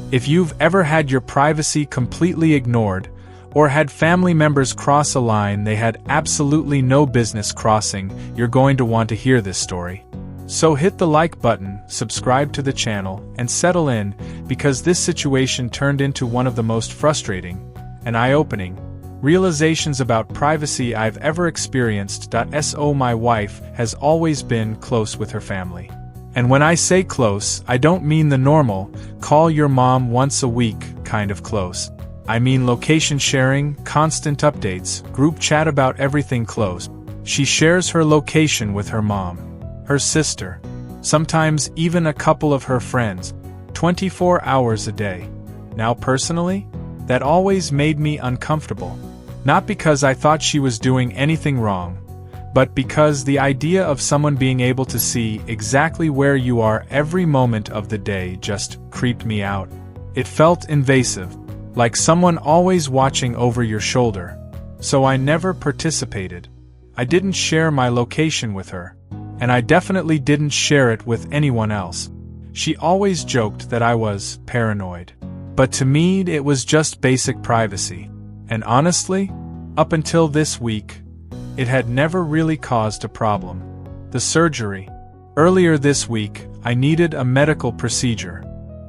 If you've ever had your privacy completely ignored, or had family members cross a line they had absolutely no business crossing, you're going to want to hear this story. So hit the like button, subscribe to the channel, and settle in, because this situation turned into one of the most frustrating and eye-opening realizations about privacy I've ever experienced. So my wife has always been close with her family. And when I say close, I don't mean the normal, call your mom once a week kind of close. I mean location sharing, constant updates, group chat about everything close. She shares her location with her mom, her sister, sometimes even a couple of her friends, 24 hours a day. Now personally, that always made me uncomfortable. Not because I thought she was doing anything wrong, but because the idea of someone being able to see exactly where you are every moment of the day just creeped me out. It felt invasive, like someone always watching over your shoulder. So I never participated. I didn't share my location with her, and I definitely didn't share it with anyone else. She always joked that I was paranoid. But to me, it was just basic privacy. And honestly, up until this week, it had never really caused a problem. The surgery. Earlier this week, I needed a medical procedure.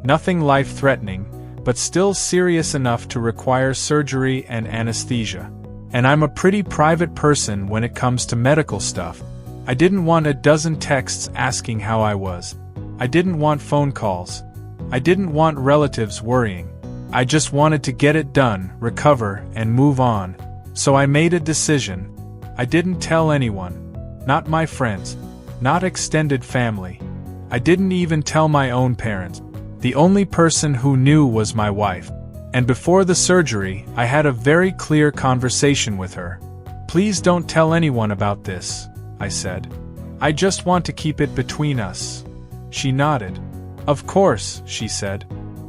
Nothing life-threatening, but still serious enough to require surgery and anesthesia. And I'm a pretty private person when it comes to medical stuff. I didn't want a dozen texts asking how I was. I didn't want phone calls. I didn't want relatives worrying. I just wanted to get it done, recover, and move on. So I made a decision. I didn't tell anyone. Not my friends. Not extended family. I didn't even tell my own parents. The only person who knew was my wife. And before the surgery, I had a very clear conversation with her. Please don't tell anyone about this, I said. I just want to keep it between us. She nodded. Of course, she said.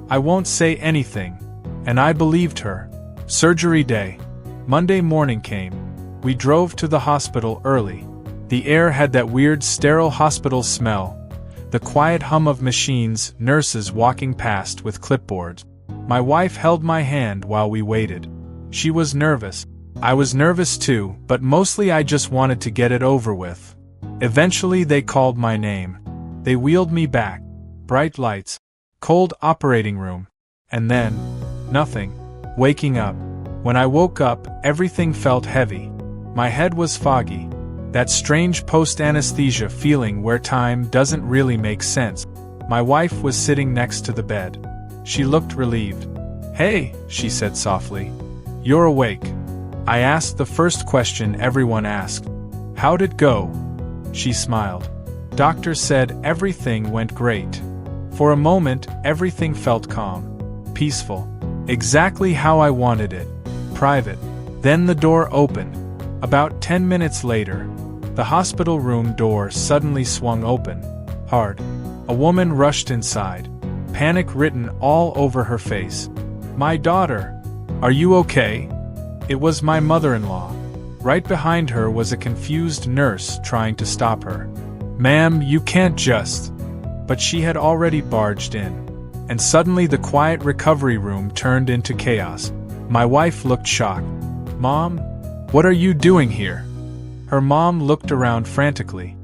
I won't say anything. And I believed her. Surgery day. Monday morning came. We drove to the hospital early. The air had that weird sterile hospital smell. The quiet hum of machines, nurses walking past with clipboards. My wife held my hand while we waited. She was nervous. I was nervous too, but mostly I just wanted to get it over with. Eventually they called my name. They wheeled me back. Bright lights. Cold operating room. And then, nothing. Waking up. When I woke up, everything felt heavy. My head was foggy. That strange post-anesthesia feeling where time doesn't really make sense. My wife was sitting next to the bed. She looked relieved. Hey, she said softly. You're awake. I asked the first question everyone asked. How'd it go? She smiled. Doctor said everything went great. For a moment, everything felt calm. Peaceful. Exactly how I wanted it. Private. Then the door opened. About 10 minutes later, the hospital room door suddenly swung open. Hard. A woman rushed inside. Panic written all over her face. My daughter. Are you okay? It was my mother-in-law. Right behind her was a confused nurse trying to stop her. Ma'am, you can't just... But she had already barged in. And suddenly the quiet recovery room turned into chaos. My wife looked shocked. Mom? What are you doing here? Her mom looked around frantically.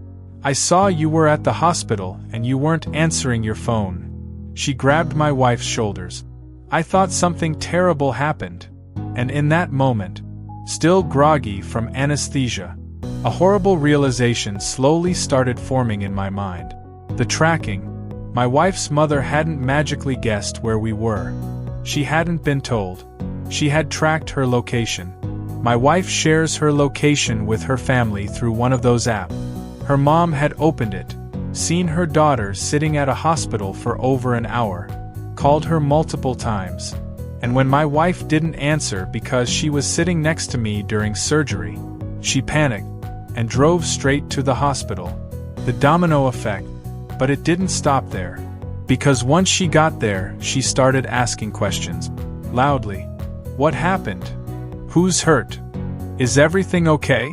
I saw you were at the hospital and you weren't answering your phone. She grabbed my wife's shoulders. I thought something terrible happened. And in that moment, still groggy from anesthesia, a horrible realization slowly started forming in my mind. The tracking. My wife's mother hadn't magically guessed where we were. She hadn't been told. She had tracked her location. My wife shares her location with her family through one of those apps. Her mom had opened it, seen her daughter sitting at a hospital for over an hour, called her multiple times. And when my wife didn't answer because she was sitting next to me during surgery, she panicked and drove straight to the hospital. The domino effect. But it didn't stop there. Because once she got there, she started asking questions. Loudly. What happened? Who's hurt? Is everything okay?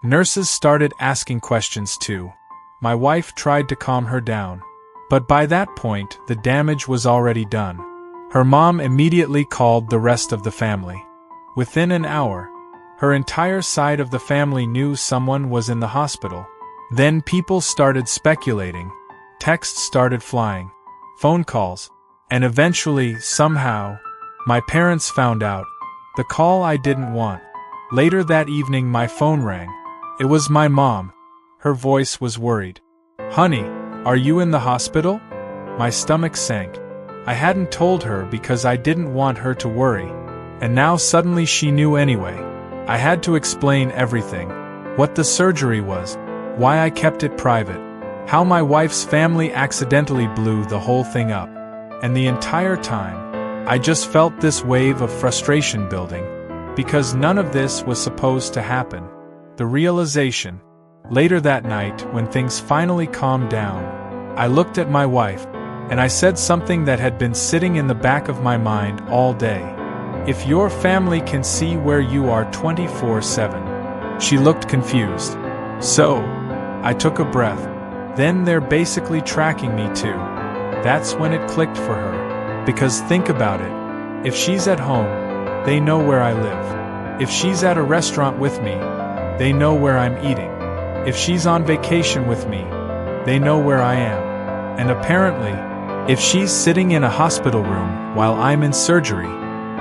Nurses started asking questions too. My wife tried to calm her down. But by that point, the damage was already done. Her mom immediately called the rest of the family. Within an hour, her entire side of the family knew someone was in the hospital. Then people started speculating. Texts started flying. Phone calls. And eventually, somehow, my parents found out. The call I didn't want. Later that evening my phone rang. It was my mom. Her voice was worried. "Honey, are you in the hospital?" My stomach sank. I hadn't told her because I didn't want her to worry. And now suddenly she knew anyway. I had to explain everything. What the surgery was. Why I kept it private. How my wife's family accidentally blew the whole thing up. And the entire time, I just felt this wave of frustration building. Because none of this was supposed to happen. The realization. Later that night, when things finally calmed down, I looked at my wife, and I said something that had been sitting in the back of my mind all day. "If your family can see where you are 24/7. She looked confused. "So?" I took a breath. "Then they're basically tracking me too." That's when it clicked for her. Because think about it. If she's at home, they know where I live. If she's at a restaurant with me, they know where I'm eating. If she's on vacation with me, they know where I am. And apparently, if she's sitting in a hospital room while I'm in surgery,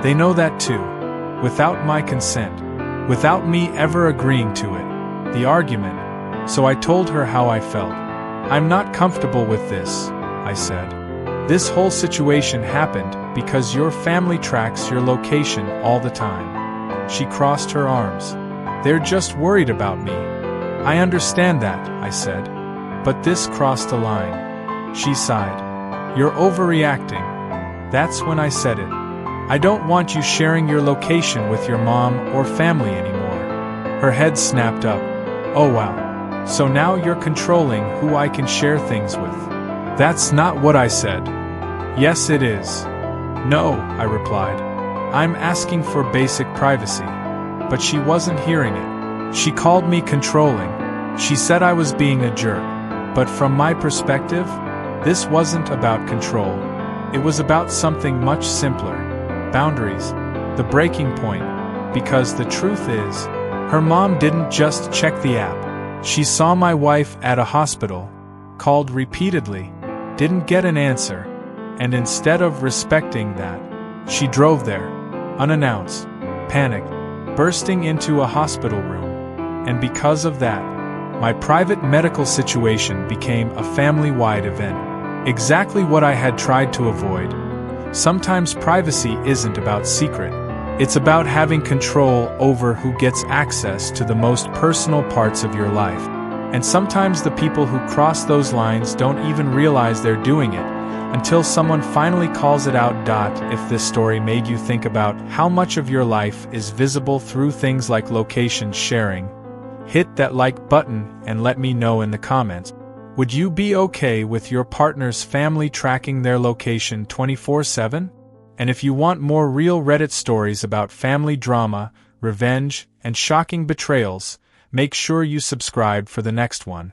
they know that too. Without my consent. Without me ever agreeing to it. The argument. So I told her how I felt. "I'm not comfortable with this," I said. "This whole situation happened because your family tracks your location all the time." She crossed her arms. "They're just worried about me." "I understand that," I said. "But this crossed a line." She sighed. "You're overreacting." That's when I said it. "I don't want you sharing your location with your mom or family anymore." Her head snapped up. "Oh wow. So now you're controlling who I can share things with." "That's not what I said." "Yes it is." "No," I replied. "I'm asking for basic privacy." But she wasn't hearing it. She called me controlling. She said I was being a jerk. But from my perspective, this wasn't about control. It was about something much simpler. Boundaries. The breaking point. Because the truth is, her mom didn't just check the app. She saw my wife at a hospital, called repeatedly, didn't get an answer, and instead of respecting that, she drove there, unannounced, panicked, bursting into a hospital room. And because of that, my private medical situation became a family-wide event. Exactly what I had tried to avoid. Sometimes privacy isn't about secret. It's about having control over who gets access to the most personal parts of your life. And sometimes the people who cross those lines don't even realize they're doing it, until someone finally calls it out. If this story made you think about how much of your life is visible through things like location sharing, hit that like button and let me know in the comments. Would you be okay with your partner's family tracking their location 24/7? And if you want more real Reddit stories about family drama, revenge, and shocking betrayals, make sure you subscribe for the next one.